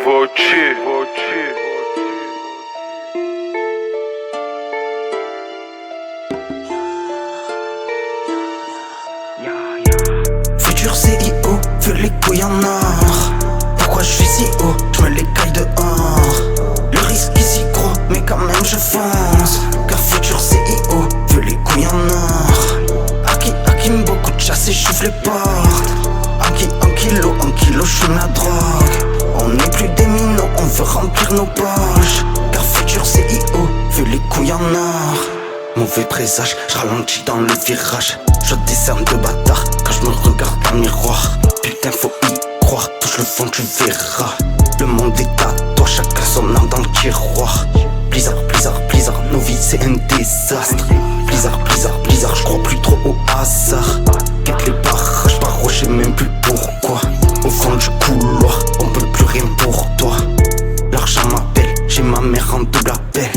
Voci. Futur CIO, veux les couilles en or. Pourquoi je suis si haut, je me les caille dehors. Le risque est si gros, mais quand même je fonce. Car futur CIO, veux les couilles en or. Hakim, beaucoup de chasse et j'ouvre les portes. En kilo, je fume la drogue. On n'est plus des minots, on veut remplir nos poches. Car futur CIO, veux les couilles en or. Mauvais présage, je ralentis dans le virage. Je décerne de bâtard quand je me regarde dans le miroir. Putain faut y croire, touche le fond tu verras. Le monde est à toi, chacun son art dans le tiroir. Blizzard, nos vies c'est un désastre. Blizzard, je crois plus trop au hasard. Quête les barrages, barreaux, je sais même plus pourquoi. Au fond du couloir, on peut plus rien pour toi. L'argent m'appelle, j'ai ma mère en double appel.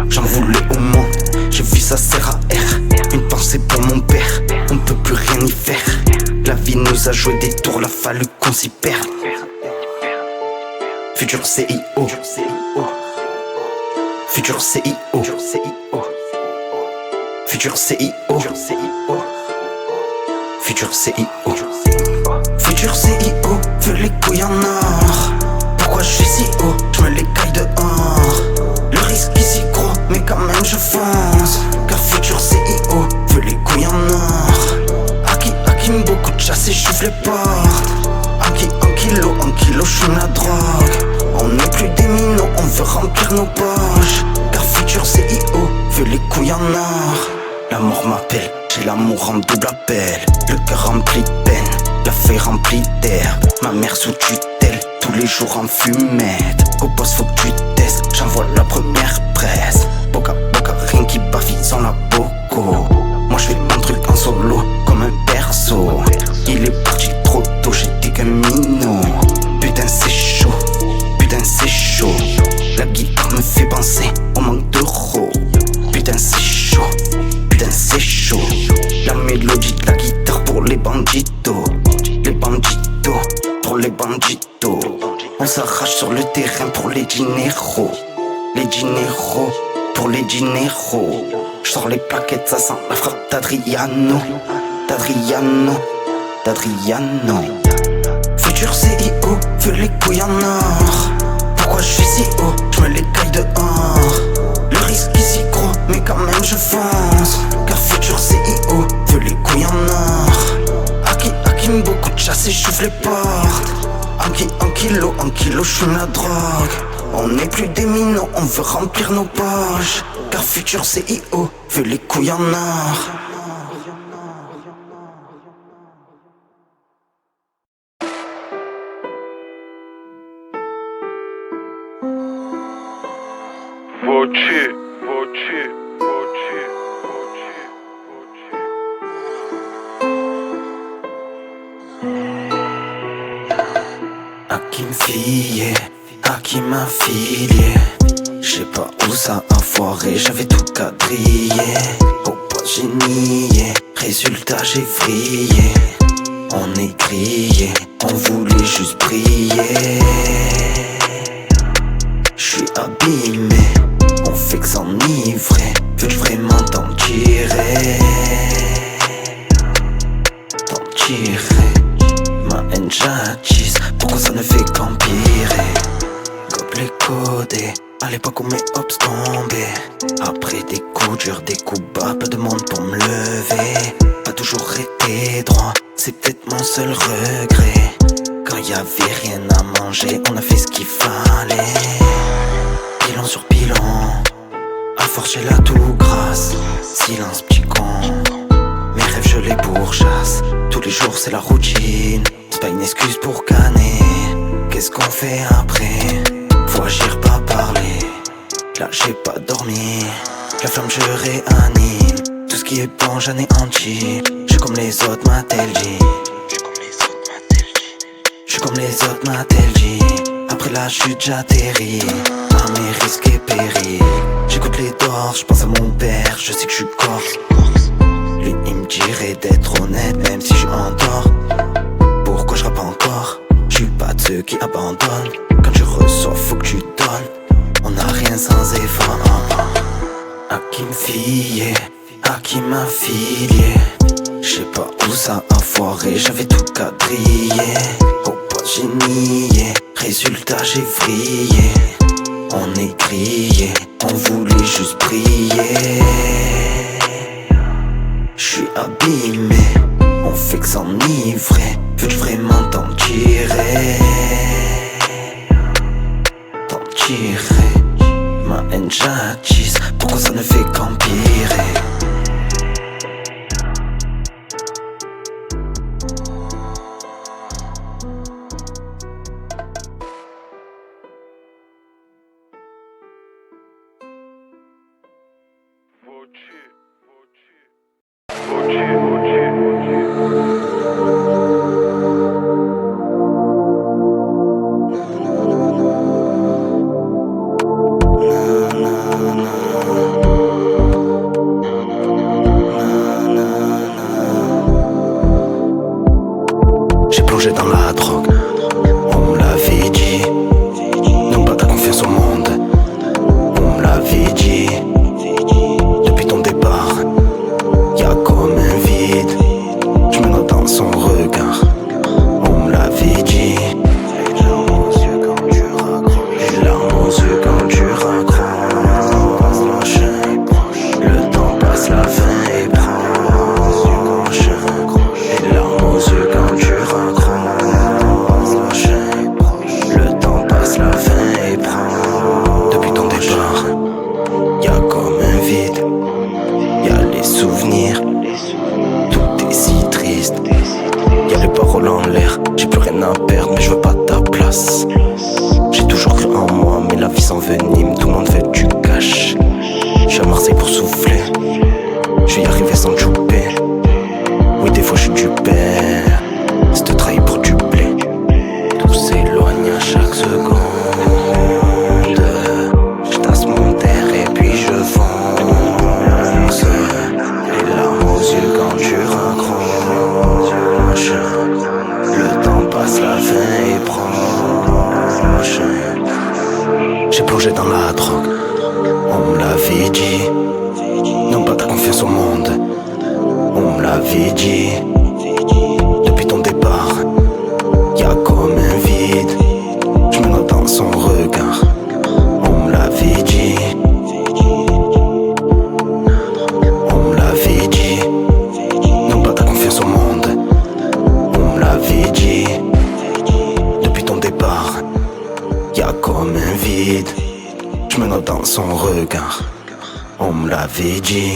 J'en voulais au monde, j'ai vu ça sert à R. Une pensée pour mon père, on peut plus rien y faire. La vie nous a joué des tours, l'a fallu qu'on s'y perde. Futur CIO, futur CIO, futur CIO, futur CIO, futur CIO, veux les couilles en or. Pourquoi je suis si haut, je me les caille dehors. Le risque est si gros, mais quand même je fonce. Car futur CIO, veux les couilles en or. Hakim, beaucoup de chasse et j'ouvre les portes. En kilo, je fume la drogue. On n'est plus des minots, on veut remplir nos poches. Car futur CIO, veux les couilles en or. La mort m'appelle, j'ai l'amour en double appel. Le cœur rempli de peine, la feuille remplie d'air. Ma mère sous tutelle, tous les jours en fumette. Au poste faut que tu testes, j'envoie la première presse. Boca, rien qui baffe sans la boco. Moi je fais mon truc en solo, comme un perso. Il est parti trop tôt, j'étais qu'un minot. Putain c'est chaud, la guitare me fait penser au manque d'euros. Putain c'est chaud, la mélodie de la guitare pour les banditos. Pour les banditos. On s'arrache sur le terrain pour les dineros. Pour les dineros. J'sors les plaquettes, ça sent la frappe d'Adriano. Futur CIO, veux les couilles en or. Pourquoi je suis si haut, je me les caille dehors. Le risque est si gros, mais quand même je fonce. Car futur CIO, veux les couilles en or. Hakim, beaucoup de chasse et j'ouvre les portes. En kilo, je fume la drogue. On n'est plus des minots, on veut remplir nos poches. Car futur CIO, veux les couilles en or. Voci. Hakim fillé, Hakim affilié. J'sais pas où ça a foiré, j'avais tout quadrillé. Au poste j'ai nié, résultat j'ai vrillé. On est grillé, on voulait juste briller. J'suis abîmé, on fait que s'enivrer. Veux-tu vraiment t'en tirer? Ma haine j'attise, pourquoi ça ne fait qu'empirer? Gobelet codé, à l'époque où mes hops tombaient. Après des coups durs, des coups bas, peu de monde pour me lever. Pas toujours été droit, c'est peut-être mon seul regret. Quand y'avait rien à manger, on a fait ce qu'il fallait. Bilan sur bilan, à force j'ai la tout grâce. Silence petit con, mes rêves je les pourchasse. Tous les jours c'est la routine, c'est pas une excuse pour canner. Qu'est-ce qu'on fait après? Faut agir pas parler. Là j'ai pas dormi, la flamme je réanime. Tout ce qui est bon j'anéantis. J'suis comme les autres m'a-t-elle dit. J'suis comme les autres m'a-t-elle dit. Après la chute j'atterris, à mes risques et périls. J'écoute les torches, j'pense à mon père, je sais que j'suis corse. Lui il me dirait d'être honnête même si j'suis en tort. Pourquoi j'rappe encore? J'suis pas de ceux qui abandonnent quand tu reçois, faut que tu donnes. On n'a rien sans effort. À qui me fier, à qui m'affilier. J'sais pas où ça a foiré, j'avais tout quadrillé. Au pote j'ai nié, résultat j'ai vrillé. On est grillé, on voulait juste briller. J'suis abîmé, on fait que s'enivrer. Veux-tu vraiment t'en tirer? T'en tirer. Ma haine j'attise, pourquoi ça ne fait qu'empirer? J'ai plongé dans la drogue, on me l'avait dit. N'aime pas ta confiance au monde, on me l'avait dit. Depuis ton départ, y'a comme un vide. Je me note dans son regard, on me l'avait dit. Les larmes aux yeux quand tu raccroches, les larmes aux yeux quand tu raccroches. Le temps passe, la fin est proche. Les larmes aux yeux quand tu raccroches. Le temps passe, la fin est proche. Depuis ton départ, y'a comme un vide. Y'a les souvenirs, tout est si triste. Y'a les paroles en l'air, j'ai plus rien à perdre, mais je veux pas ta place. J'ai toujours cru en moi, mais la vie s'envenime, tout le monde veut du cash. J'suis à Marseille pour souffler, j'vais y arriver sans chouper. Oui, des fois j'suis du père, c'est te trahir pour du blé. Tout s'éloigne à chaque seconde. J'tasse mon terre et puis je fonce. Les larmes aux yeux quand tu raccroches. Le temps passe, la fin est proche. J'ai plongé dans la drogue, on me l'avait dit. Non pas ta confiance au monde, on me l'avait dit. Depuis ton départ, y'a comme un vide. Je me note dans son regard, on me l'avait dit. On me l'avait dit. Non pas ta confiance au monde, on me l'avait dit. Depuis ton départ, y'a comme un vide. Je me note dans son regard, on me l'avait dit.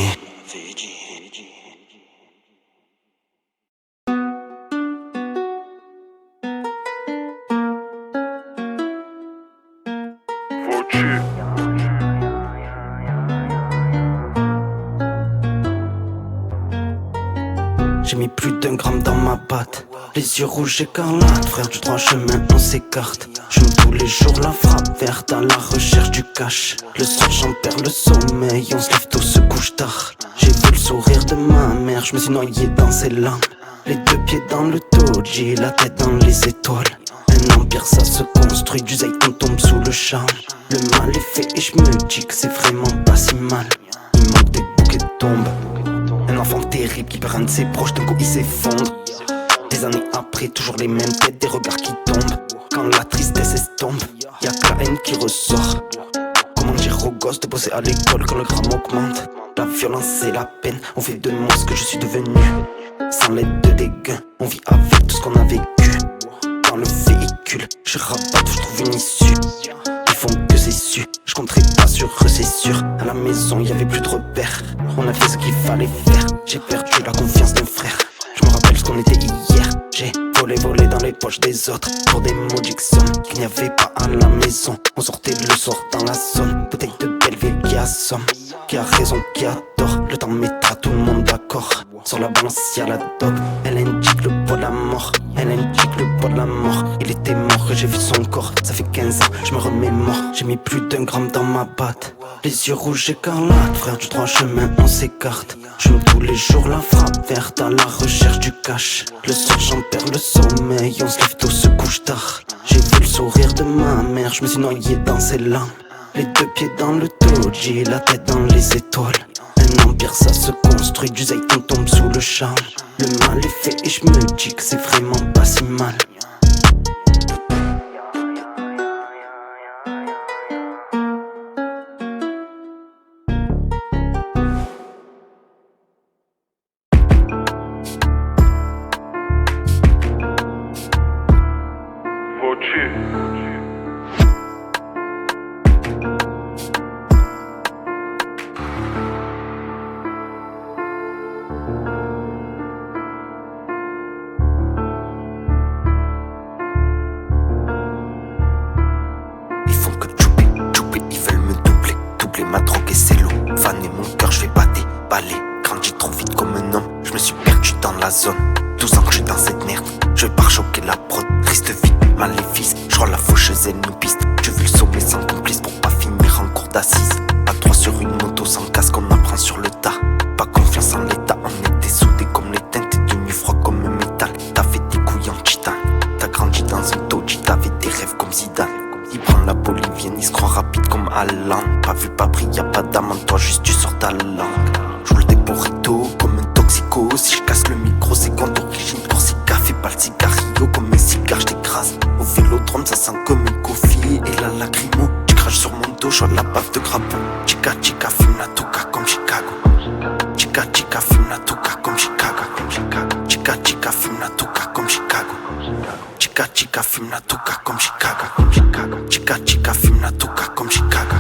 J'ai mis plus d'1 gramme dans ma patte. Les yeux rouges écarlates, frère du droit chemin on s'écarte. J'fume tous les jours la frappe verte à la recherche du cash. Le soir j'en perds le sommeil, on se lève tôt, se couche tard. J'ai vu le sourire de ma mère, je me suis noyé dans ses larmes. Les deux pieds dans le toji, la tête dans les étoiles. Un empire ça se construit, du zèle on tombe sous le charme. Le mal est fait et je me dis que c'est vraiment pas si mal. Il manque des bouquets de tombes. Un enfant terrible qui perd un de ses proches, d'un coup il s'effondre. Des années après, toujours les mêmes têtes, des regards qui tombent. Quand la tristesse estompe, y'a que la haine qui ressort. Comment dire aux gosses de bosser à l'école quand le gramme augmente? La violence et la peine ont fait de moi ce que je suis devenu. Sans l'aide de des gains, on vit avec tout ce qu'on a vécu. Dans le véhicule, je rabatte, je trouve une issue. Ils font que c'est su, je compterai pas sur eux c'est sûr. À la maison y'avait plus de repères, on a fait ce qu'il fallait faire. J'ai perdu la confiance d'un frère, je me rappelle ce qu'on était hier. J'ai volé dans les poches des autres pour des maudites sommes qu'il n'y avait pas à la maison. On sortait le soir dans la zone, bouteille de Belleville qui assomme. Qui a raison, qui a tort, le temps mettra tout le monde d'accord. Sur la balance y'a la dope, elle indique le poids de la mort. Elle indique le poids de la mort. Il était mort que j'ai vu son corps, ça fait 15 ans, je me remémore. J'ai mis plus d'1 gramme dans ma batte. Les yeux rouges écarlates, frère du droit chemin on s'écarte. J'fume tous les jours la frappe verte à la recherche du cash. Le soir j'en perds le sommeil, on se lève tôt, se couche tard. J'ai vu le sourire de ma mère, je me suis noyé dans ses larmes. Les deux pieds dans le toji, la tête dans les étoiles. Un empire ça se construit, du zay on tombe sous le charme. Le mal est fait et je me dis que c'est vraiment pas si mal. Ils font que chouper, chouper, ils veulent me doubler. Doubler ma drogue et c'est l'eau. Faner mon cœur, je vais pas déballer. Grandi trop vite comme un homme, je me suis perdu dans la zone. 12 ans que je suis dans cette merde, je vais pas choquer la prod. Triste vie, maléfice, je rends la faucheuse, elle nous piste. Je veux le sommet sans complice pour pas finir en cour d'assises. À 3 sur une moto sans casque, on apprend sur le tas. Pas confiance en l'état, on était soudés comme les teintes. T'es devenu froid comme un métal, t'avais des couilles en titane. T'as grandi dans un doji, t'avais des rêves comme Zidane. Il prend la bolivienne, il se croit rapide comme Alan. Pas vu, pas pris, y'a pas d'amende, toi juste tu sors ta langue. J'roule des burritos comme un toxico. Si je casse le micro, c'est quand d'origine Corsica. Fais pas le cigarillo comme un cigare, j't'écrase. Au vélodrome, ça sent comme un coffee et la lacrymo. J'crache sur mon dos, j'vois la bave de crapaud. Chica, chica, fume la touka comme Chicago. Chica, chica, fume la touka comme Chicago. Chica, chica, fume la touka comme Chicago. Chica, chica, fume la touka comme Chicago. Chica, chica, fume la touka comme Chicago.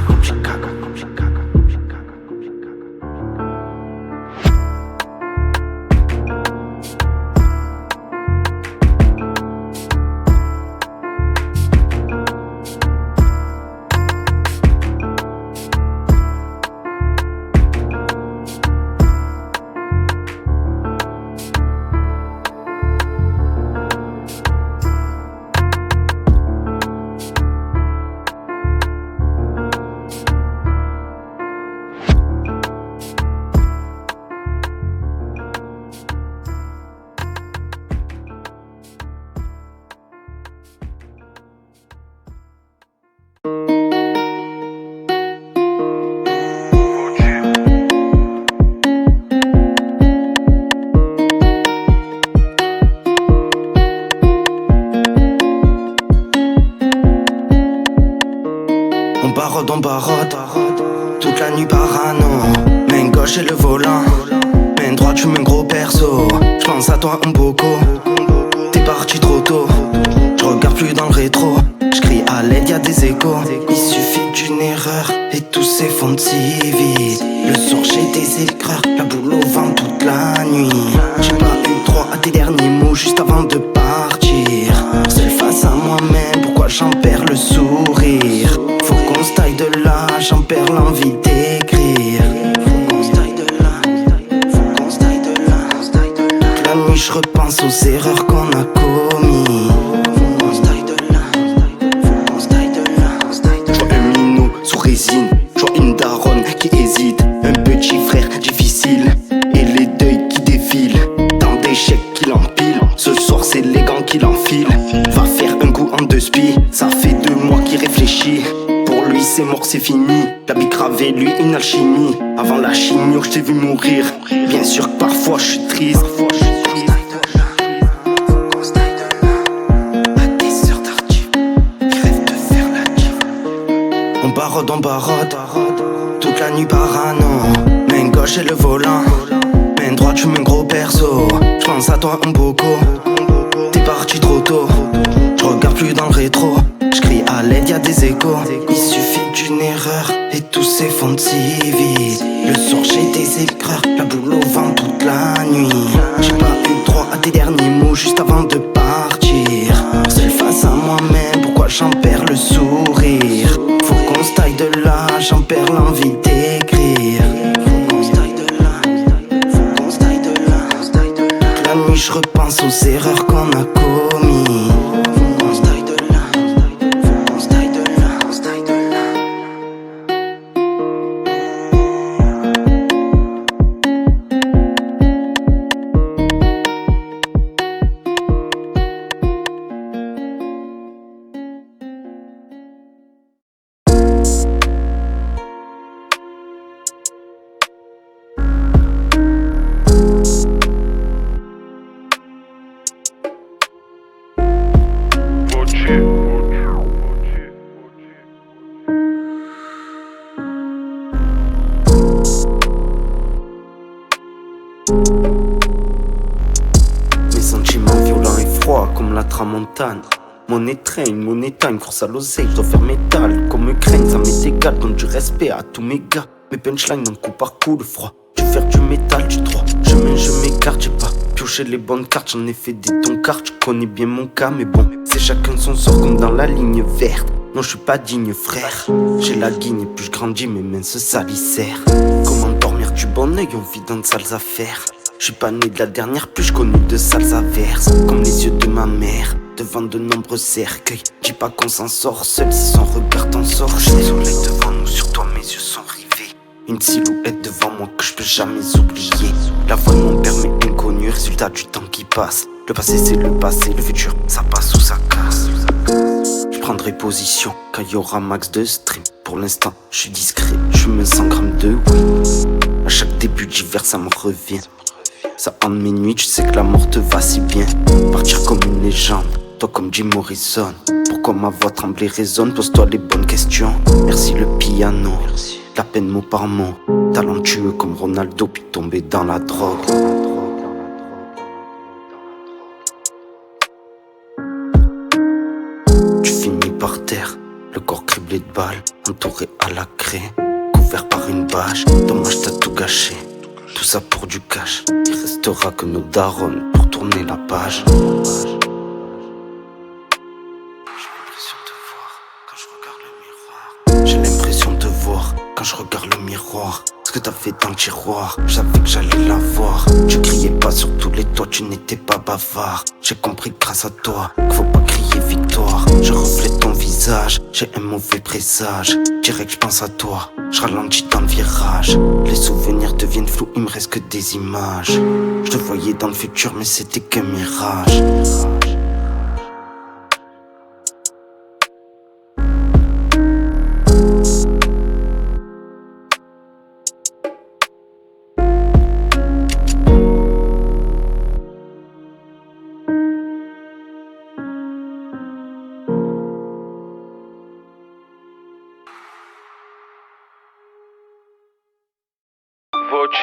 On barode, toute la nuit parano. Main gauche et le volant, main droite je un gros perso. J'pense à toi un beaucoup, t'es parti trop tôt. J'regarde plus dans le rétro, j'crie à l'aide y'a des échos. Il suffit d'une erreur et tout s'effondre si vite. Le soir j'ai des éclairs, la boule au vent toute la nuit. J'ai pas eu droit à tes derniers mots juste avant de partir. Seul face à moi-même, pourquoi j'en perds le sourire? Faut qu'on se taille de là, j'en perds l'envie d'écrire. Faut qu'on se taille de là, faut qu'on se taille de là. Toute la nuit je repense aux erreurs qu'on a commis. Faut qu'on se taille de là, faut qu'on se taille de là. J'vois un minot sous résine, j'vois une daronne qui hésite. Un petit frère difficile et les deuils qui défilent. Tant d'échecs qu'il empile, ce soir c'est les gants qui l'enfilent. Va faire un coup en deux spies, ça fait 2 mois qu'il réfléchit. Pour lui c'est mort, c'est fini. La bille gravée, lui une alchimie. Avant la chimio, je t'ai vu mourir. Bien sûr que parfois je suis triste. On barode, toute la nuit parano. Main gauche et le volant, main droite je un gros perso. J'pense à toi un beaucoup, t'es parti trop tôt. J'regarde plus dans le rétro, j'crie à l'aide y'a des échos. Il suffit d'une erreur et tout s'effondre si vite. Le soir j'ai des éclairs, la boule au vent toute la nuit. J'ai pas eu droit à tes derniers mots juste avant de partir. Seul face à moi-même, pourquoi j'en perds le sourire? Faut qu'on se taille de là, j'en perds l'envie d'écrire. Faut qu'on se taille de là, faut qu'on se taille de là. Toute la nuit je repense aux erreurs qu'on a commis. Faut qu'on se taille de là, faut qu'on se taille de là, on se taille de là. Mes sentiments violents et froids comme la tramontane. Money train, money time, course à l'oseille, je dois faire métal. Comme me craignent, ça m'est égal, donne du respect à tous mes gars. Mes punchlines d'un coup par coup de froid. Tu faire du métal, du droit. Je m'écarte, j'ai pas pioché les bonnes cartes. J'en ai fait des toncards, tu connais bien mon cas. Mais bon, c'est chacun son sort comme dans la ligne verte. Non, je suis pas digne, frère. J'ai la guigne, plus je grandis, mes mains se salissèrent. Comment dormir du bon oeil, on vit dans de sales affaires. Je suis pas né de la dernière pluie, je connais de sales averses. Comme les yeux de ma mère, devant de nombreux cercueils. Dis pas qu'on s'en sort seul si son regard t'en sort. J'ai le soleil devant nous, sur toi mes yeux sont rivés. Une silhouette devant moi que je peux jamais oublier. La voix de mon père m'est inconnue, résultat du temps qui passe. Le passé c'est le passé, le futur ça passe ou ça casse. Je prendrai position quand il y aura max de stream. Pour l'instant je suis discret, je me 100 grammes de weed. À chaque début d'hiver ça me revient. Ça hante mes nuits, tu sais que la mort te va si bien. Partir comme une légende, toi comme Jim Morrison. Pourquoi ma voix tremble et résonne, pose-toi les bonnes questions. Merci le piano, la peine mot par mot. Talentueux comme Ronaldo puis tombé dans la drogue. Tu finis par terre, le corps criblé de balles. Entouré à la craie, couvert par une bâche. Dommage t'as tout gâché, tout ça pour du cash. Il restera que nos darons pour tourner la page. J'ai l'impression de voir quand je regarde le miroir. J'ai l'impression de voir quand je regarde le miroir. Ce que t'as fait dans le tiroir, je savais que j'allais l'avoir. Tu criais pas sur tous les toits, tu n'étais pas bavard. J'ai compris grâce à toi qu'il faut pas crier victoire. Je reflète ton visage, j'ai un mauvais présage. Direct je pense à toi, je ralentis dans le virage. Les souvenirs deviennent flous, il me reste que des images. Je te voyais dans le futur mais c'était qu'un mirage. Voce.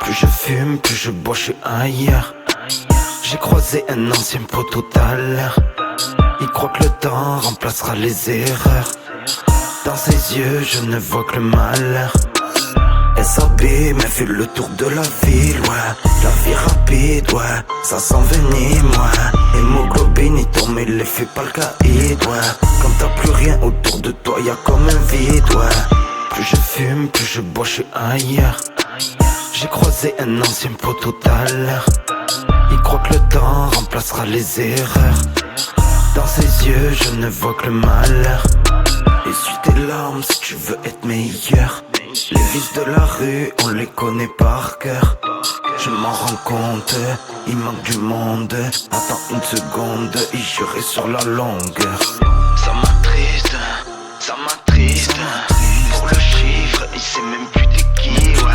Plus je fume, plus je bois, je suis ailleurs. J'ai croisé un ancien pote tout à l'heure. Il croit que le temps remplacera les erreurs. Dans ses yeux, je ne vois que le malheur. Elle s'abîme, elle fait le tour de la ville, ouais. La vie rapide, ouais, ça s'envenime, ouais. Hémoglobine, il tombe, mais l'effet pas le caïd, ouais. Quand t'as plus rien autour de toi, y'a comme un vide, ouais. Plus je fume, plus je bois, je suis ailleurs. J'ai croisé un ancien pote tout à l'heure. Il croit que le temps remplacera les erreurs. Dans ses yeux, je ne vois que le malheur. Essuie tes larmes si tu veux être meilleur. Les vices de la rue, on les connaît par cœur. Je m'en rends compte, il manque du monde. Attends une seconde, et j'irai sur la longueur. Ça m'attriste, ça m'attriste. Pour le chiffre, il sait même plus t'es qui, ouais.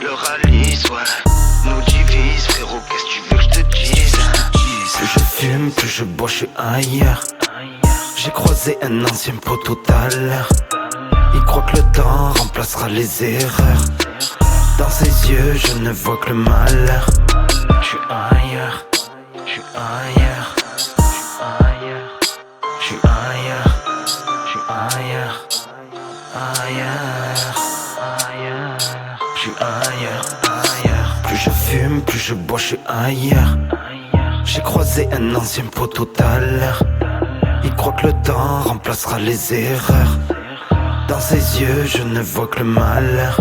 Le ralice, ouais. Nous divise, frérot, qu'est-ce que tu veux que je te dise? Plus je fume, plus je bois, je suis ailleurs. J'ai croisé un ancien pote tout à l'heure. Il croit que le temps remplacera les erreurs. Dans ses yeux, je ne vois que le malheur. Je suis ailleurs, je suis ailleurs, je suis ailleurs, je suis ailleurs, je suis ailleurs, ailleurs, ailleurs, je suis ailleurs, ailleurs. Plus je fume, plus je bois, je suis ailleurs. J'ai croisé un ancien pote tout à l'heure. Il croit que le temps remplacera les erreurs. Dans ses yeux, je ne vois que le malheur.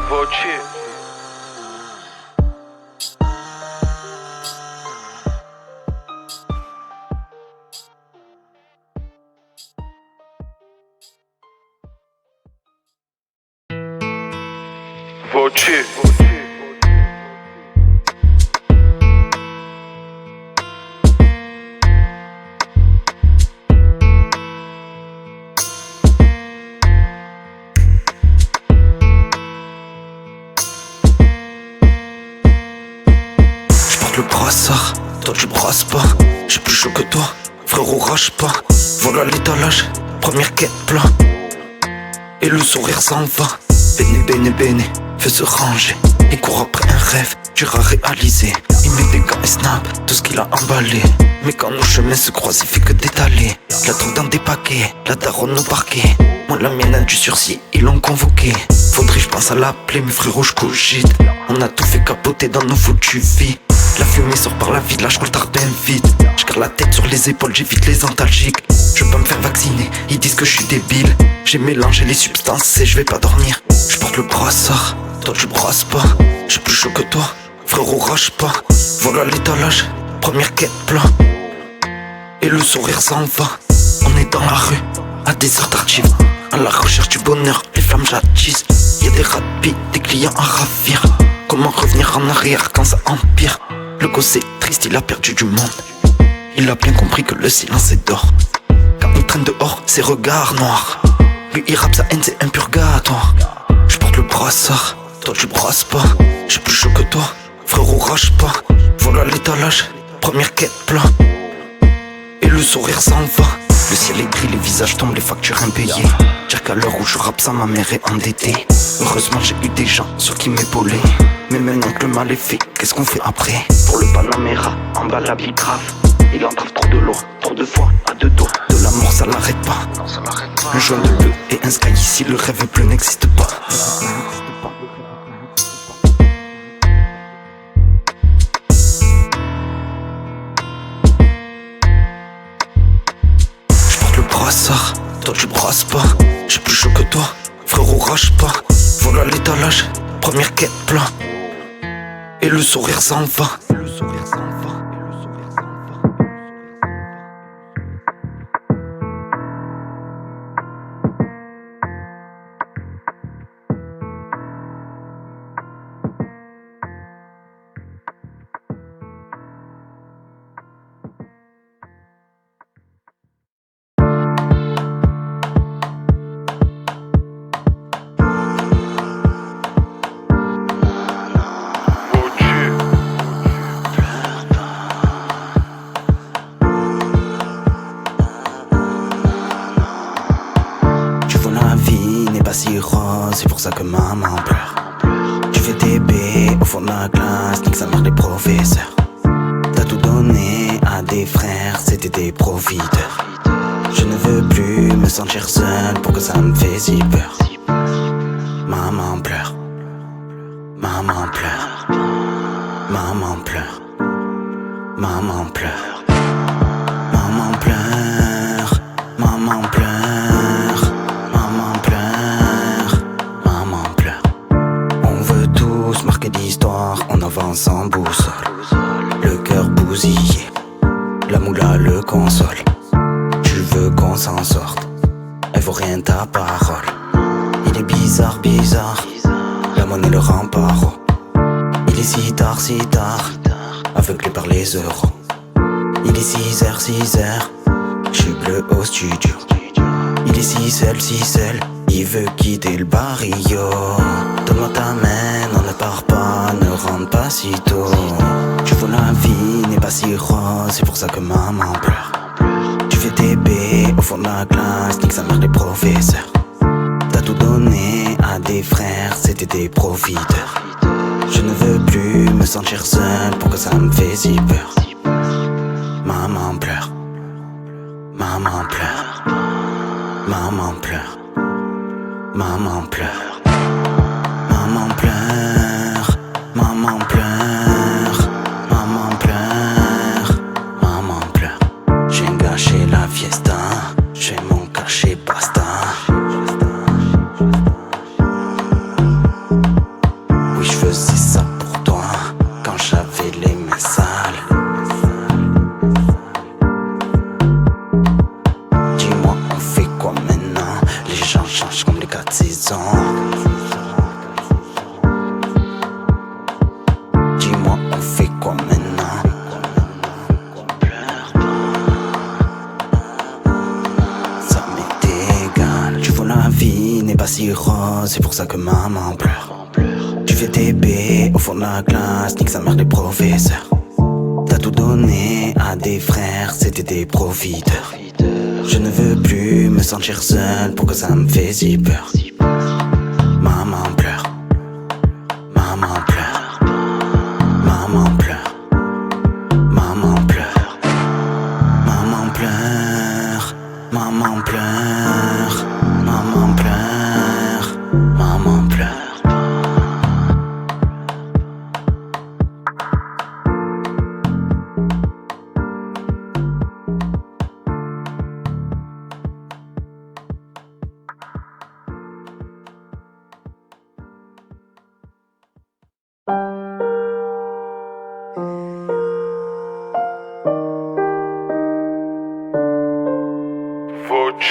Voce. Voci. Le brassard, toi tu brasses pas. J'ai plus chaud que toi, frérot rage pas. Voilà l'étalage, première quête plat. Et le sourire s'en va. Béné, béné, béné, fais se ranger. Il court après un rêve, dur à réaliser. Il met des gants et snap, tout ce qu'il a emballé. Mais quand nos chemins se croisent, il fait que d'étaler. La drogue dans des paquets, la daronne au parquet. Moi la mienne a du sursis, ils l'ont convoqué. Faudrait je pense à l'appeler, mes frérots je cogite. On a tout fait capoter dans nos foutues vies. La fumée sort par la ville, là je retarde bien vite. Je garde la tête sur les épaules, j'évite les antalgiques. Je veux pas me faire vacciner, ils disent que je suis débile. J'ai mélangé les substances et je vais pas dormir. Je porte le brassard, toi tu brasses pas. J'ai plus chaud que toi, frérot rage pas. Voilà l'étalage, première quête plat. Et le sourire s'en va. On est dans la rue, à des heures tardives. À la recherche du bonheur, les flammes jattissent. Y'a des rapides, des clients à ravir. Comment revenir en arrière quand ça empire? Le gosse est triste, il a perdu du monde. Il a bien compris que le silence est d'or. Quand il traîne dehors, ses regards noirs. Lui il rappe sa haine, c'est un purgatoire. Je porte le brassard, toi tu brasses pas. J'ai plus chaud que toi, frérot rage pas. Voilà l'étalage, première quête plat. Et le sourire s'en va. Le ciel est gris, les visages tombent, les factures impayées. Dire qu'à l'heure où je rappe ça, ma mère est endettée. Heureusement j'ai eu des gens sur qui m'épauler. Mais maintenant que le mal est fait, qu'est-ce qu'on fait après? Pour le Panamera, en bas la vie grave. Il entrave trop de loin, trop de fois, à deux doigts. De l'amour ça l'arrête pas. Un joint de bleu et un sky ici, le rêve bleu n'existe pas. Brassard, toi tu brasses pas. J'ai plus chaud que toi, frérot rage pas. Voilà l'étalage, première quête plat. Et le sourire s'en va. Si rose, c'est pour ça que maman pleure. Tu fais tes baies au fond de la classe, nique sa mère les professeurs. T'as tout donné à des frères, c'était des profiteurs. Je ne veux plus me sentir seul pour que ça me fait si peur. Maman pleure, maman pleure, maman pleure, maman pleure, maman pleure, maman pleure. On avance en boussole, le cœur bousillé, la moula le console. Tu veux qu'on s'en sorte, elle vaut rien ta parole. Il est bizarre, bizarre, la monnaie le rend paro. Il est si tard, aveuglé par les euros. Il est 6h, je suis bleu au studio. Il est si seul, il veut quitter le barrio. Donne-moi ta main, on ne part pas, ne rentre pas si tôt. Tu vois la vie n'est pas si rose, c'est pour ça que maman pleure. Tu fais tes baies au fond de la classe, nique sa mère les professeurs. T'as tout donné à des frères, c'était des profiteurs. Je ne veux plus me sentir seul pour que ça me fait si peur. Maman pleure, maman pleure, maman pleure, maman pleure, maman pleure, maman pleure, maman pleure, maman pleure. J'ai gâché la fiesta, j'ai mon cachet basta. Oui, je faisais ça pour toi quand j'avais les mains sales. Dis-moi, on fait quoi maintenant? Les gens changent comme les 4 saisons. vie n'est pas si rose, c'est pour ça que maman pleure. Tu fais TP au fond de la classe, nique sa mère des professeurs. T'as tout donné à des frères, c'était des profiteurs. Je ne veux plus me sentir seul pour que ça me fait si peur. Maman pleure, maman pleure, maman pleure, maman pleure, maman pleure, maman pleure, maman pleure, maman pleure. Voci.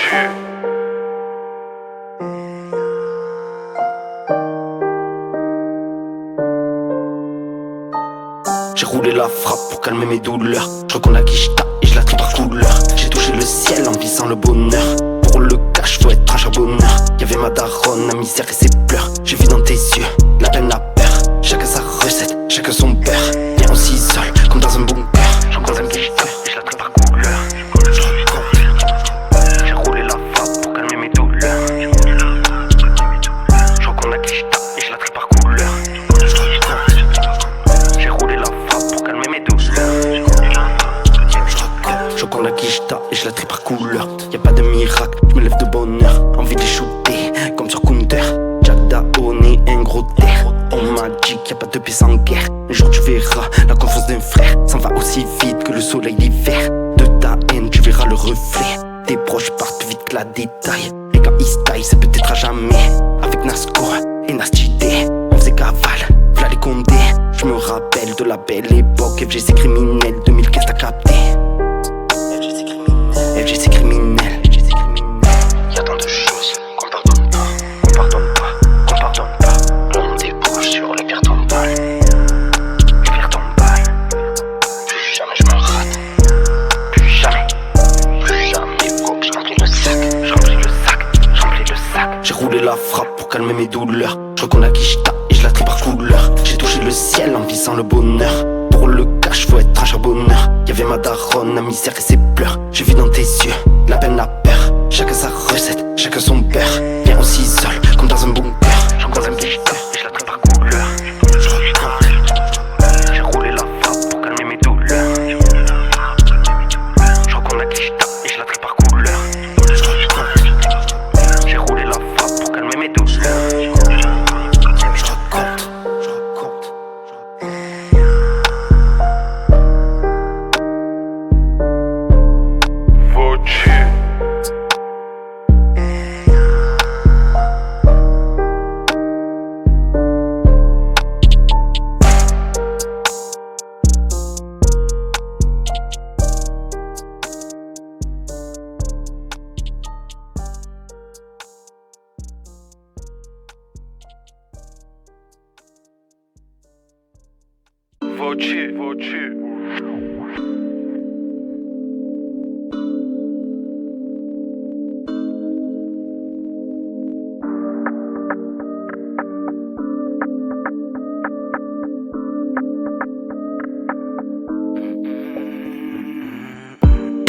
J'ai roulé la frappe pour calmer mes douleurs. Je reconnais la quicheta et je la trie par couleur. J'ai touché le ciel en visant le bonheur. Pour le cash faut être un charbonneur. Y'avait ma daronne, la misère et ses pleurs. J'ai vu dans tes yeux la peine, la peur. Chacun sa recette, chacun son beurre. Bien aussi seul, comme dans un bunker. J'en croise un quicheta et je la trie par couleur. J'ai roulé la frappe pour calmer mes douleurs. Je reconnais la quicheta et je la trie par couleur. J'ai roulé la frappe pour calmer mes douleurs. Je compte la quicheta et je la trie par couleur. Y'a pas de miracle, je me lève de bonne heure. Envie de les shooter comme sur Counter. Jack Daoné, un gros terre. On m'a dit qu'il y a pas de paix sans guerre. Un jour tu verras la confiance d'un frère s'en va aussi vite que le soleil d'hiver. De ta haine tu verras le reflet. Tes proches partent plus vite que la détail. Et quand ils se taillent c'est peut-être à jamais. Avec Nasco et Nastidé on faisait cavale, v'là les condés. Je me rappelle de la belle époque. FGC criminel, 2015 t'as capté. FGC criminel. Y'a tant de choses qu'on pardonne pas, qu'on pardonne pas, qu'on pardonne pas. On débouche sur les pierres tombales. Les pierres tombales. Plus jamais je me rate. Plus jamais. Plus jamais bro, je remplis le sac. Je remplis le sac, je remplis le sac. J'ai roulé la frappe pour calmer mes douleurs. Je reconnais la quicheta et je la trie par couleur. J'ai touché le ciel en visant le bonheur. Pour le cash faut être un charbonneur. Y'avait ma daronne, la misère et ses pleurs. J'ai vu dans tes yeux la peine, la peur. Chacun sa recette, chacun son beurre. Bien aussi seul, comme dans un bunker. J'en croise un quicheta et je la trie par couleur. Je recompte. J'ai roulé la frappe pour calmer mes douleurs. Je reconnais la quicheta et je la trie par couleur. Je recompte. J'ai roulé la frappe pour calmer mes douleurs. Je recompte. Je recompte. Voci. Voci. Voci.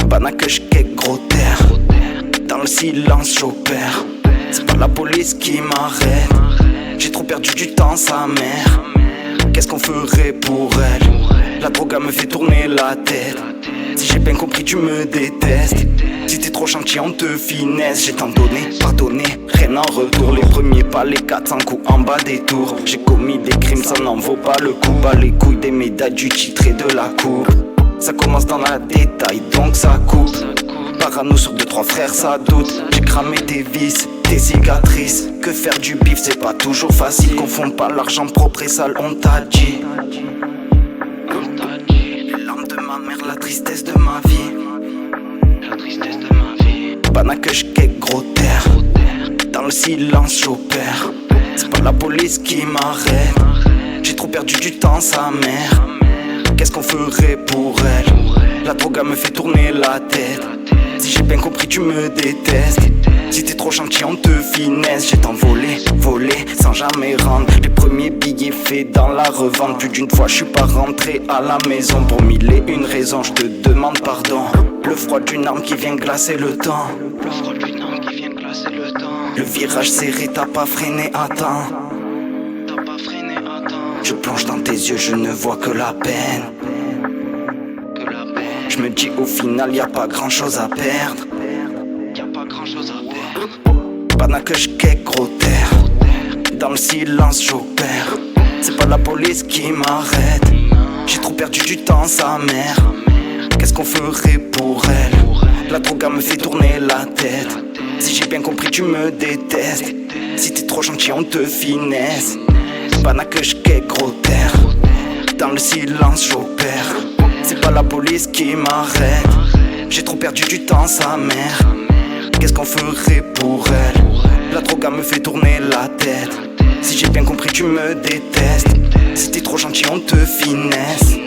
Banque je kick gros terre. Dans le silence j'opère. C'est pas la police qui m'arrête. J'ai trop perdu du temps sa mère. Qu'est-ce qu'on ferait pour elle? La drogue me fait tourner la tête. Si j'ai bien compris tu me détestes. Si t'es trop gentil on te finesse. J'ai tant donné, pardonné, rien en retour. Les premiers pas, les 400 coups en bas des tours. J'ai commis des crimes, ça n'en vaut pas le coup. Pas les couilles des médailles, du titre et de la coupe. Ça commence dans la détail donc ça coupe. Parano sur 2-3 frères ça doute. J'ai cramé tes vis, tes cicatrices. Que faire du bif c'est pas toujours facile. Confonde pas l'argent propre et sale on t'a dit. Les larmes de ma mère, la tristesse de ma vie. La tristesse de ma vie. Banque je kick gros terre. Dans le silence j'opère. C'est pas la police qui m'arrête. J'ai trop perdu du temps sa mère. Qu'est-ce qu'on ferait pour elle? La drogue me fait tourner la tête. Si Si j'ai bien compris tu me détestes. Si t'es trop gentil on te finesse. J'ai t'envolé, volé, sans jamais rendre. Les premiers billets faits dans la revente. Plus d'une fois je suis pas rentré à la maison. Pour mille et une raisons je te demande pardon. Le froid d'une arme qui vient glacer le temps. Le froid d'une arme qui vient glacer le temps. Le virage serré, t'as pas freiné à temps. T'as pas freiné à temps. Je plonge dans tes yeux, je ne vois que la peine. Je me dis au final y a pas grand chose à perdre. Y a pas grand chose à perdre. Pendant que je kek gros terre. Dans le silence j'opère. C'est pas la police qui m'arrête. J'ai trop perdu du temps sa mère. Qu'est-ce qu'on ferait pour elle? La drogue me fait tourner la tête. Si j'ai bien compris tu me détestes. Si t'es trop gentil on te finesse. Pendant que je kek gros terre. Dans le silence j'opère. C'est pas la police qui m'arrête. J'ai trop perdu du temps sa mère. Qu'est-ce qu'on ferait pour elle? La drogue me fait tourner la tête. Si j'ai bien compris tu me détestes. Si t'es trop gentil on te finesse.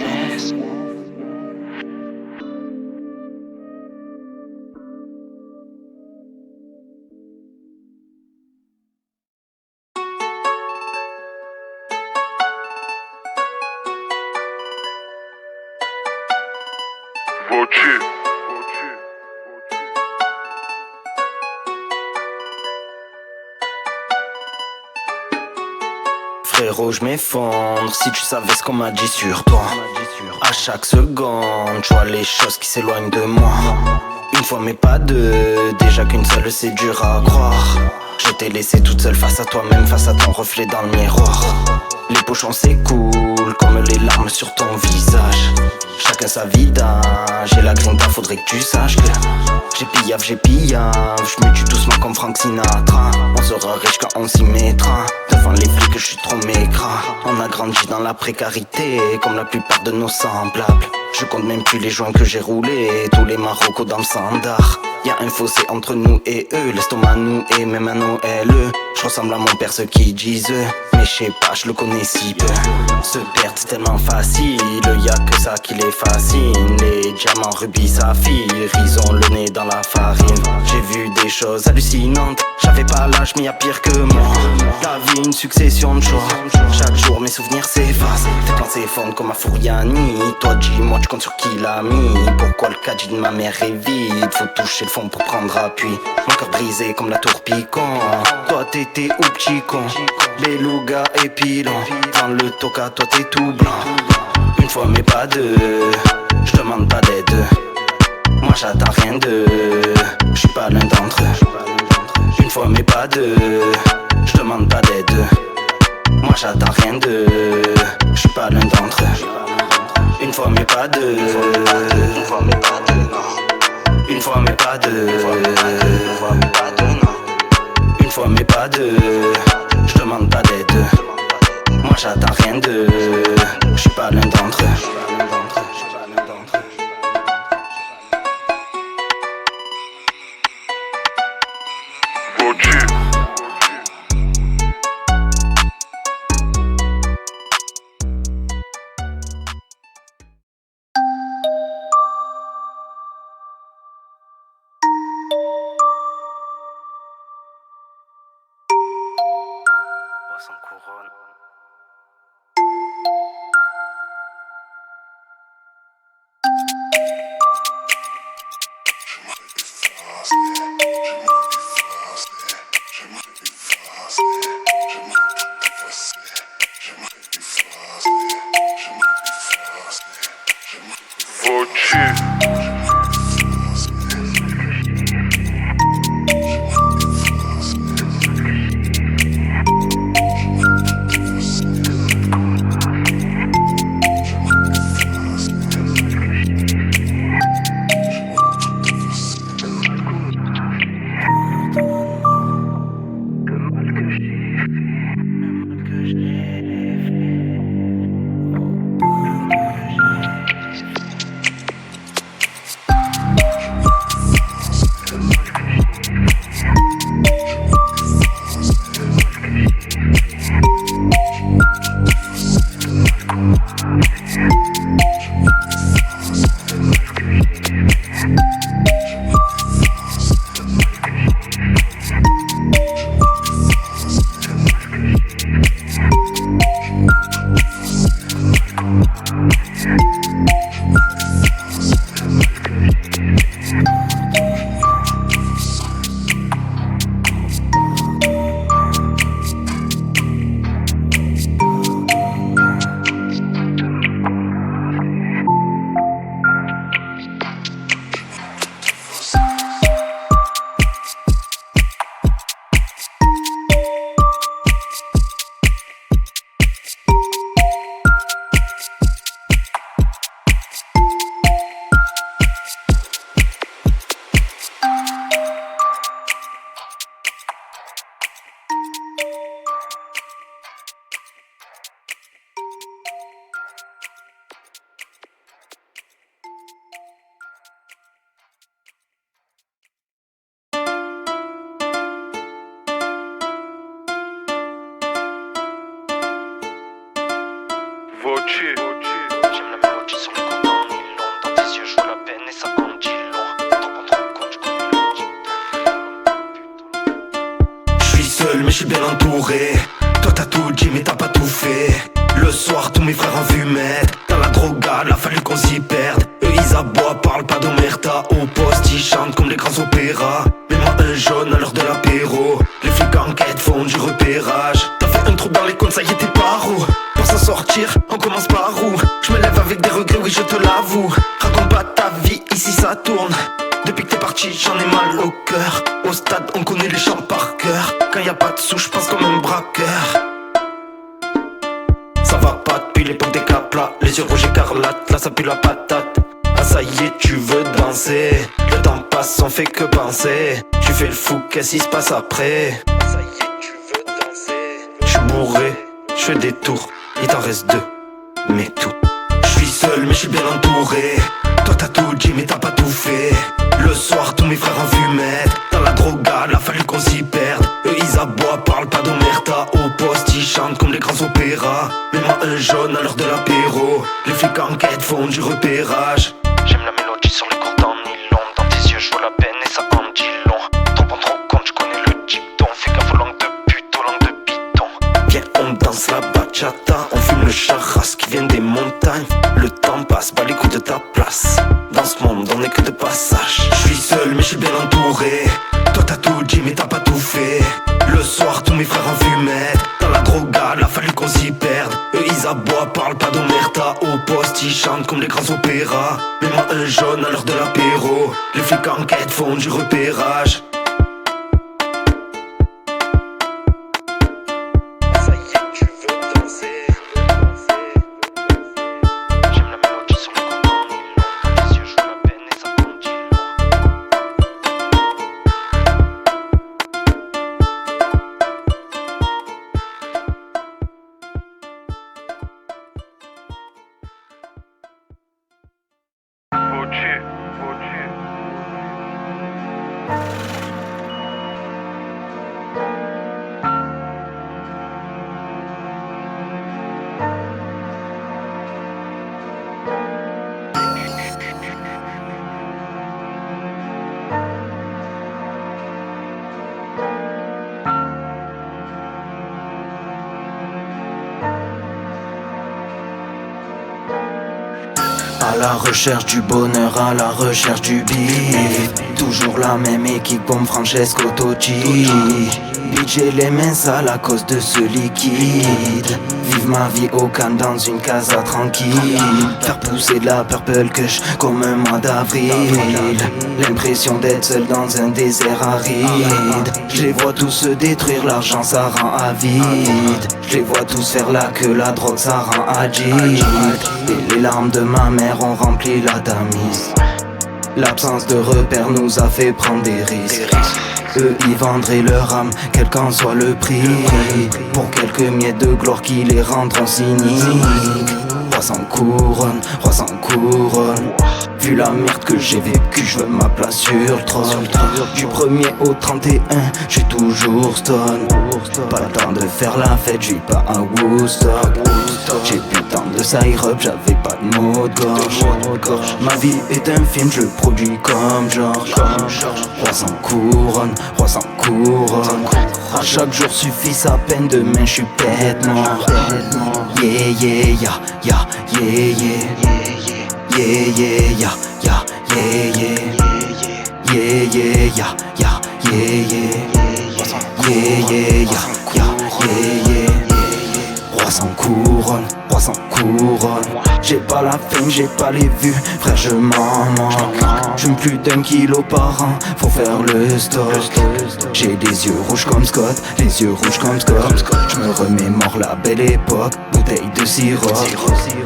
Voiture. Frérot je m'effondre. Si tu savais ce qu'on m'a dit sur toi. À chaque seconde je vois les choses qui s'éloignent de moi. Une fois mais pas deux. Déjà qu'une seule c'est dur à croire. Je t'ai laissé toute seule face à toi-même. Face à ton reflet dans le miroir. Les pochons s'écoulent comme les larmes sur ton visage. Chacun sa vidage. Et la grinta faudrait que tu saches que j'ai pillave. Je me tue doucement comme Frank Sinatra. On sera riche quand on s'y mettra. Devant les flics je suis trop maigre. On a grandi dans la précarité comme la plupart de nos semblables. Je compte même plus les joints que j'ai roulés. Tous les Maroccos dans le sandar. Y'a un fossé entre nous et eux. L'estomac nous et même à Noël. Je ressemble à mon père ceux qui disent. Mais je sais pas, je le connais si peu. Se perdre c'est tellement facile. Y'a que ça qui les fascine. Les diamants, rubis, saphirs. Ils ont le nez dans la farine. J'ai vu des choses hallucinantes. J'avais pas l'âge mais y'a pire que moi. La vie une succession de choix. Chaque jour mes souvenirs s'effacent. Tes plans s'effondrent comme à Fouriani. Toi dis-moi tu comptes sur qui l'a mis. Pourquoi le caddie de ma mère est vide? Faut toucher le fond pour prendre appui. Mon cœur brisé comme la tour Picon. Toi t'étais ou petit con. Les lougas épilants. Dans le toca toi t'es tout blanc. Une fois mais pas deux. Je demande pas d'aide. Moi j'attends rien d'eux. Je suis pas l'un d'entre eux. Une fois mais pas deux. Je demande pas d'aide. Moi j'attends rien d'eux. Je suis pas l'un d'entre eux. Une fois mais pas deux. Une fois mais pas deux. Une fois mais pas deux. Une fois mais pas deux. Une fois mais pas deux. Je demande pas d'aide. Moi j'attends rien d'eux. Je suis pas l'un d'entre eux. Voiture. Sans couronne. Voiture. J'aime la mélodie sur les cordes en nylon. Dans tes yeux je vois la peine et ça en dit long. Trop compte, je connais le Je suis seul mais je suis bien entouré. Toi t'as tout dit mais t'as pas tout fait. Le soir tous mes frères en fumette. Dans la droga, il a fallu qu'on s'y perde. Eux ils aboient, parlent pas d'omerta. Au poste ils chantent comme les grands opéras. Mets-moi un jaune à l'heure de l'apéro. Les flics enquêtent font du repérage. T'as fait un trou dans les comptes, ça y est t'es par où? Pour s'en sortir, on commence par où? Je me lève avec des regrets, oui je te l'avoue. Raconte pas ta vie, ici ça tourne. Depuis que t'es parti, j'en ai mal au cœur. Au stade, on connaît les chants par cœur. Quand y a pas de sous, j'pense comme un braqueur. Ça va pas depuis l'époque des caplas. Les yeux rouges écarlates, là ça pue la patate. Ah ça y est, tu veux danser. Le temps passe, on fait que penser. Tu fais le fou, qu'est-ce qui se passe après? Ça y est, tu veux danser. J'suis bourré, j'fais des tours. Il t'en reste deux, mais tout. J'suis seul mais j'suis bien entouré. Toi t'as tout dit mais t'as pas tout fait. Le soir tous mes frères en fumette. Dans la droga, il a fallu qu'on s'y perde. Eux ils aboient, parlent pas d'omerta. Au poste ils chantent comme les grands opéras. Mets-moi un jaune à l'heure de l'apéro. Les flics enquêtent font du repérage. J'aime la mélodie sur les cordes en nylon. Dans tes yeux je vois la peine et ça en dit long. Trop bon, trop compte, je connais le dicton. Fais gaffe aux langues de pute, aux langues de python. Viens on danse la bachata. On fume le charras qui vient des montagnes. Le temps passe, bas les coups de ta place. Dans ce monde on est que de passage. Je suis seul mais je suis bien entouré. Toi t'as tout dit mais t'as pas tout fait. Le soir tous mes frères en fumette. Dans la droga, il a fallu qu'on s'y perde. Eux ils aboient, parlent pas d'omerta. Au poste ils chantent comme les grands opéras. Mets-moi un jaune à l'heure de l'apéro. Les flics enquêtent font du repérage. Ça y est, tu veux danser. J'aime la mélodie sur les cordes en nylon. Dans tes yeux je vois la peine et ça en dit long. À la recherche du bonheur, à la recherche du bif. Toujours la même équipe comme Francesco Totti. Bitch, j'ai les mains sales à cause de ce liquide. Vive ma vie au calme dans une casa tranquille. Faire pousser de la purple kush comme un mois d'avril. L'impression d'être seul dans un désert aride. Je les vois tous se détruire, l'argent ça rend avide. Je les vois tous faire la queue, la drogue ça rend agile. Et les larmes de ma mère ont rempli la tamise. L'absence de repères nous a fait prendre des risques. Eux ils vendraient leur âme, quel qu'en soit le prix. Pour quelques miettes de gloire qui les rendront cyniques. 300 couronnes, 300 couronnes. Vu la merde que j'ai vécue, je veux ma place sur le trône. Du 1er au 31, j'suis toujours stone. Pas le temps de faire la fête, j'suis pas à Woodstock. J'ai plus le temps de side-up, j'avais pas de mots de gorge. Ma vie est un film, je le produis comme George. 300 couronnes, 300 couronnes. À chaque jour suffit sa peine, demain j'suis pète mort. Yeah yeah ya ya yeah yeah. Yeah yeah ya ya yeah yeah. Yeah yeah ya ya yeah yeah. Yeah yeah ya ya yeah yeah. 300 couronnes, 300 couronnes. J'ai pas la fame, j'ai pas les vues, frère je m'en manque. J'fume plus d'1 kilo par an, faut faire le stock. J'ai des yeux rouges comme Scott, les yeux rouges comme Scott. J'me remémore la belle époque, bouteille de sirop.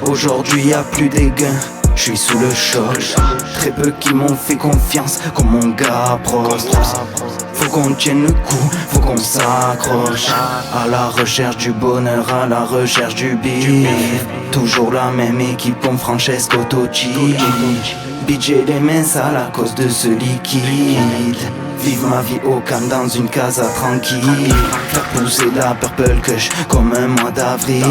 Aujourd'hui y'a plus des gains, j'suis sous le choc. Très peu qui m'ont fait confiance, comme mon gars proche. Faut qu'on tienne le coup, faut qu'on s'accroche. À la recherche du bonheur, à la recherche du bif. Toujours la même équipe comme Francesco Totti. Bitch, j'ai les mains sales à cause de ce liquide. Vive ma vie au calme dans une casa tranquille. Faire pousser la purple kush comme un mois d'avril.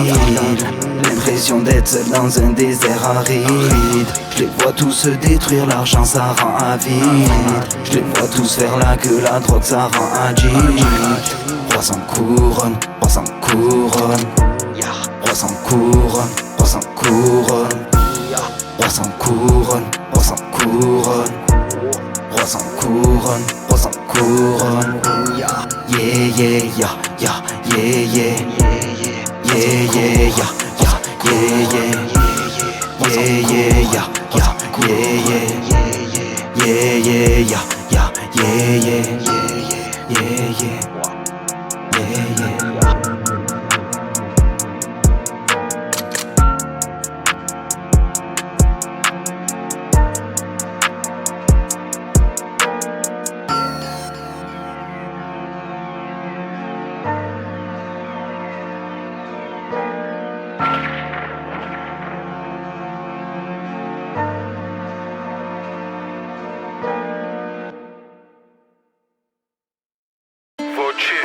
L'impression d'être seul dans un désert aride. Je les vois tous se détruire, l'argent ça rend avide. Je les vois tous faire la queue, la drogue ça rend agile. 300 couronnes, 300 couronnes. 300 couronnes, 300 couronnes. 300 couronnes, 300 couronnes. 300 couronnes, 300 couronnes. Yeah, yeah, yeah, yeah, yeah, yeah. Yeah, yeah, yeah, yeah, yeah, yeah. Yeah, yeah, yeah, yeah, yeah, yeah. Yeah, yeah, yeah, yeah, yeah, yeah. Yeah, yeah. Voci.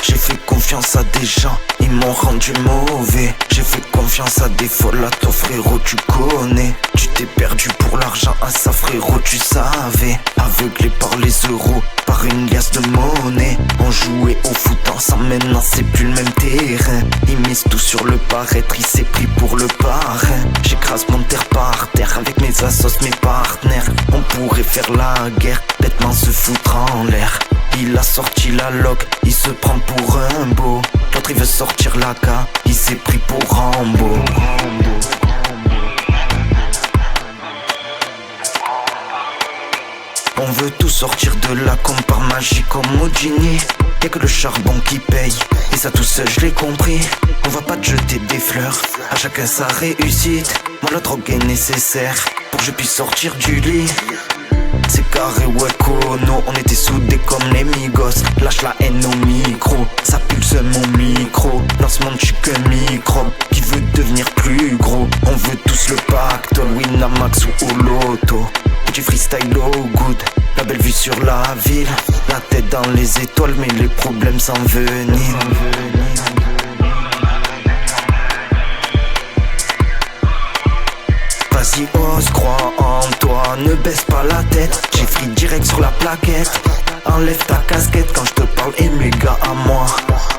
J'ai fait confiance à des gens, ils m'ont rendu mauvais. J'ai fait confiance à des folles, à toi frérot tu connais. Tu t'es perdu pour l'argent, à ça frérot tu savais. Aveuglé par les euros, par une liasse de monnaie. On jouait au foot ensemble, maintenant c'est plus le même terrain. Ils misent tout sur le paraître, il s'est pris pour le parrain. J'écrase mon terre par terre, avec mes assos, mes partenaires. On pourrait faire la guerre, bêtement se foutre en l'air. Il a sorti la loque, il se prend pour un beau. L'autre il veut sortir la K, il s'est pris pour Rambo. On veut tout sortir de là comme par magie, comme Houdini. Y'a que le charbon qui paye, et ça tout seul je l'ai compris. On va pas te jeter des fleurs, à chacun sa réussite. Moi la drogue est nécessaire, pour que je puisse sortir du lit. C'est carré ouais Kono, on était soudés comme les migos. Lâche la haine au micro, ça pulse mon micro. Dans ce monde j'suis qu'un microbe qui veut devenir plus gros. On veut tous le pactole, Winamax ou au loto. Du freestyle au good, la belle vue sur la ville. La tête dans les étoiles mais les problèmes s'enveniment. Vas-y ose, crois en toi, ne baisse pas la tête. J'ai free direct sur la plaquette. Enlève ta casquette quand je te parle et mes gars à moi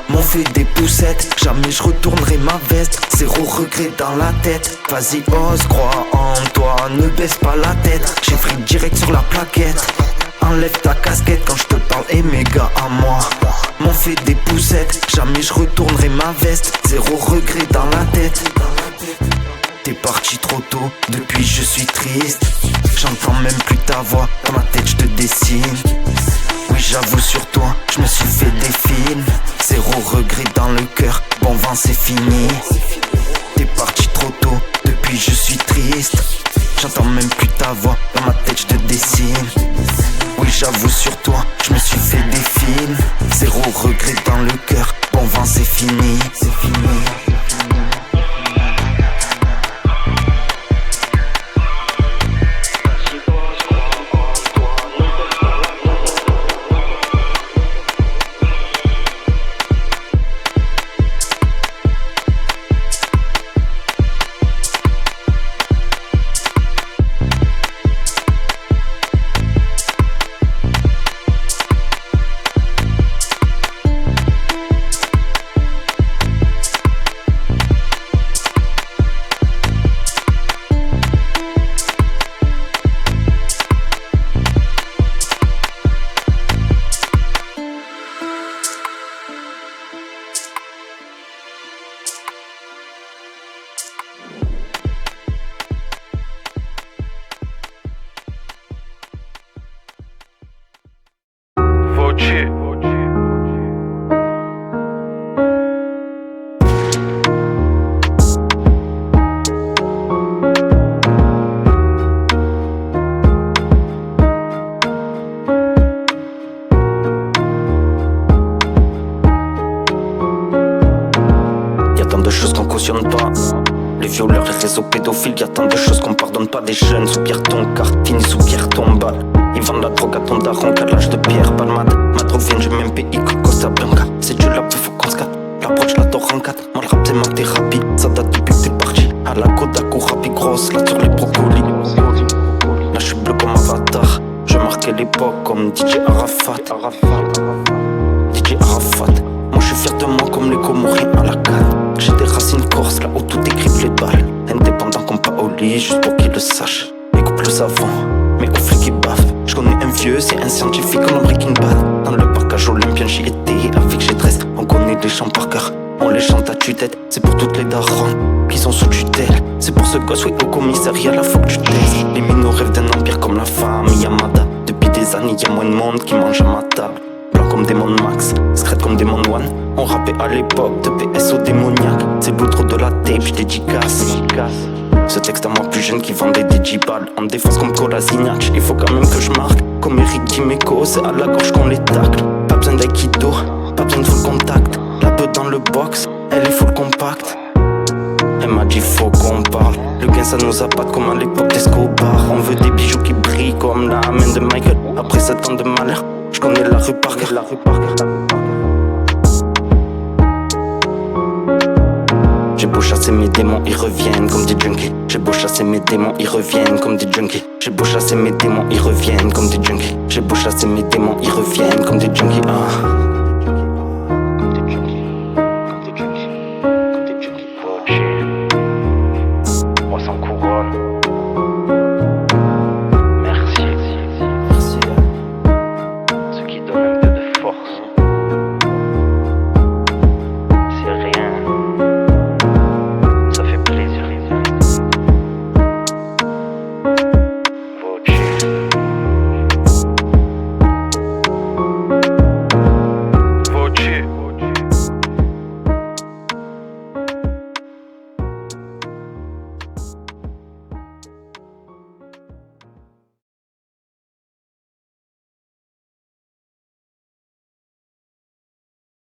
m'ont fait des poussettes, jamais je retournerai ma veste. Zéro regret dans la tête. Vas-y ose, crois en toi, ne baisse pas la tête. J'ai free direct sur la plaquette. Enlève ta casquette quand je te parle et mes gars à moi m'ont fait des poussettes, jamais je retournerai ma veste. Zéro regret dans la tête. T'es parti trop tôt, depuis je suis triste. J'entends même plus ta voix, dans ma tête je te dessine. Oui j'avoue sur toi, je me suis fait des films. Zéro regret dans le cœur, bon vent c'est fini. T'es parti trop tôt, depuis je suis triste. J'entends même plus ta voix, dans ma tête je te dessine. Oui j'avoue sur toi, je me suis fait des films. Zéro regret dans le cœur, bon vent c'est fini. C'est fini. tant de choses qu'on cautionne pas. Les violeurs, les réseaux pédophiles, y'a tant de choses qu'on pardonne pas. Des jeunes sous pierre ton car fini sous pierre tombale. Ils vendent la drogue à ton daron qu'à l'âge de pierre palmade. Ma drogue vient du même pays que Costa Blanca. C'est Dieu la peu faut qu'on se gâte. L'approche la torre en 4. Moi le rap c'est ma thérapie. Ça date depuis que t'es parti. À la Kodaku rapide grosse, là sur les brocolis. Là je suis bleu comme Avatar. Je marquais l'époque comme DJ Arafat. DJ Arafat. Moi je suis fier de moi comme les Comoriens à la canne. J'ai des racines corses là où tout écrive les balles. Indépendant comme Paoli, juste pour qu'ils le sachent. Les couples savants, mais au flic ils baffent. Je connais un vieux, c'est un scientifique comme Breaking Bad. Dans le parcage olympien j'y étais avec G13. On connaît les chants par cœur, on les chante à tue-tête. C'est pour toutes les darons qui sont sous tutelle. C'est pour ce gosse, oui, au commissariat, la faut que tu taises. Les minots rêvent d'un empire comme la famille Yamada. Depuis des années, y'a moins de monde qui mange à ma table. Blanc comme Démon Max, secret comme Démon One. On rappait à l'époque de PS au démoniaque. C'est l'autre de la tape, j'dédicace. Ce texte à moi plus jeune qui vendait des J-balles. En défense comme Kolasinac, il faut quand même que je marque. Comme Eric Dimeco, c'est à la gorge qu'on les tacle. Pas besoin d'aïkido, pas besoin de full contact. La peu dans le box, elle est full compact. Elle m'a dit faut qu'on parle. Le gain ça nous appâte comme à l'époque d'Escobar. On veut des bijoux qui brillent comme la main de Michael. Après 7 ans de malheur, je connais la rue par cœur. J'ai beau chasser mes démons, ils reviennent comme des junkies. J'ai beau chasser mes démons, ils reviennent comme des junkies. J'ai beau chasser mes démons, ils reviennent comme des junkies. J'ai beau chasser mes démons, ils reviennent comme des junkies.